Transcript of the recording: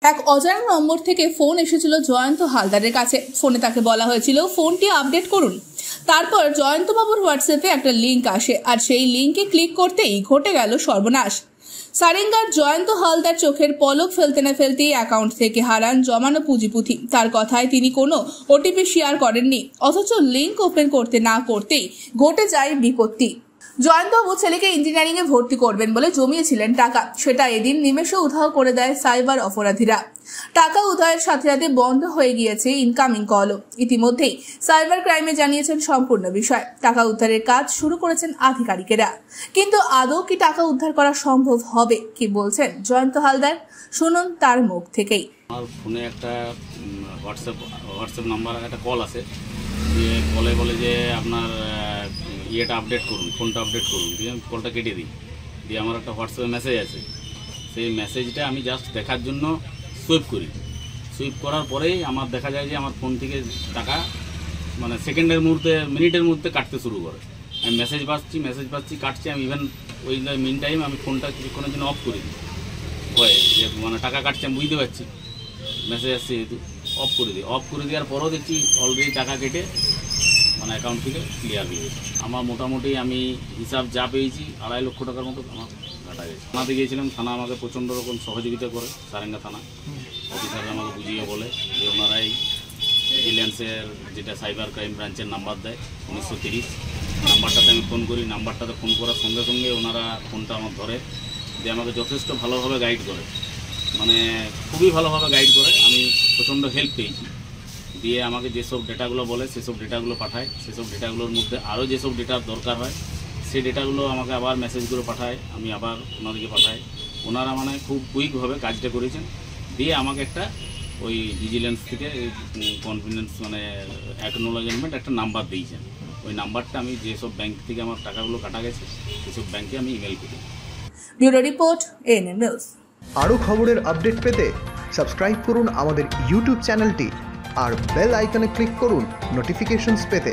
এক অজানা নম্বর থেকে ফোন এসেছিল জয়ন্ত হালদারের কাছে। ফোনে তাকে বলা হয়েছিল ফোনটি আপডেট করুন। তারপর জয়ন্তবাবুর হোয়াটসঅ্যাপে একটা লিঙ্ক আসে, আর সেই লিঙ্কে ক্লিক করতেই ঘটে গেল সর্বনাশ। সারেঙ্গার জয়ন্ত হালদার চোখের পলক ফেলতে না ফেলতেই অ্যাকাউন্ট থেকে হারান জমানো পুঁজিপুঁথি। তার কথায় তিনি কোনো ওটিপি শেয়ার করেননি, অথচ লিঙ্ক ওপেন করতে না করতেই ঘটে যায় বিপত্তি। জয়ন্তবাবু ছেলেকে ইঞ্জিনিয়ারিং এ ভর্তি করবেন বলে জমিয়েছিলেন টাকা, সেটা এদিন নিমেষে উধাও করে দেয় সাইবার অপরাধীরা। টাকা উধাওয়ের সাথে সাথে বন্ধ হয়ে গিয়েছে ইনকামিং কলও। ইতিমধ্যেই সাইবার ক্রাইমে জানিয়েছেন সম্পূর্ণ বিষয়। টাকা উদ্ধারের কাজ শুরু করেছেন আধিকারিকেরা। কিন্তু আদৌ কি টাকা উদ্ধার করা সম্ভব হবে, কি বলছেন জয়ন্ত হালদার, শুনুন তার মুখ থেকেই। আমার ফোনে একটা হোয়াটসঅ্যাপ নাম্বার একটা কল আসে, বলে যে আপনার ইয়েটা আপডেট করুন, ফোনটা আপডেট করুন। দিয়ে আমি কলটা কেটে দিই। দিয়ে আমার একটা হোয়াটসঅ্যাপে মেসেজ আছে, সেই মেসেজটা আমি জাস্ট দেখার জন্য সুইপ করি। সুইপ করার পরেই আমার দেখা যায় যে আমার ফোন থেকে টাকা মানে সেকেন্ডের মুহূর্তে, মিনিটের মধ্যে কাটতে শুরু করে। আমি মেসেজ পাচ্ছি কাটছি। আমি ইভেন ওই মিন টাইম আমি ফোনটা কিছুক্ষণের জন্য অফ করে দিই, ভয়ে যে মানে টাকা কাটছে আমি বুঝতে পারছি, মেসেজ আসছে যেহেতু অফ করে দিই। অফ করে দেওয়ার পরও দেখছি অলরেডি টাকা কেটে মানে অ্যাকাউন্ট থেকে ক্লিয়ার হয়ে গেছে। আমার মোটামুটি আমি হিসাব যা পেয়েছি 2.5 লক্ষ টাকার মতো আমার কাটা গেছে। থানাতে গিয়েছিলাম, থানা আমাকে প্রচণ্ড রকম সহযোগিতা করে। সারেঙ্গা থানা অফিসাররা আমাকে বুঝিয়ে বলে যে ওনারাই ভিজিলেন্সের যেটা সাইবার ক্রাইম ব্রাঞ্চের নাম্বার দেয় 1930 নাম্বারটাতে আমি ফোন করি। নাম্বারটাতে ফোন করার সঙ্গে সঙ্গে ওনারা ফোনটা আমার ধরে দিয়ে আমাকে যথেষ্ট ভালোভাবে গাইড করে, মানে খুবই ভালোভাবে গাইড করে। আমি প্রচণ্ড হেল্প পেয়েছি। দিয়ে আমাকে যেসব ডেটাগুলো বলে সেসব ডেটাগুলো পাঠায়। সেসব ডেটাগুলোর মধ্যে আরও যেসব ডেটার দরকার হয় সেই ডেটাগুলো আমাকে আবার মেসেজগুলো পাঠায়, আমি আবার ওনাদেরকে পাঠাই। ওনারা মানে খুব কুইকভাবে কাজটা করেছেন। দিয়ে আমাকে একটা ওই ভিজিলেন্স থেকে কনফিডেন্স মানে অ্যাকনোলেজমেন্ট একটা নাম্বার দিয়েছেন। ওই নাম্বারটা আমি যেসব ব্যাংক থেকে আমার টাকাগুলো কাটা গেছে সেসব ব্যাংকে আমি ইমেল করি। Bureau report, ANM news. আরও খবরের আপডেট পেতে সাবস্ক্রাইব করুন আমাদের ইউটিউব চ্যানেলটি আর বেল আইকনে ক্লিক করুন নোটিফিকেশনস পেতে।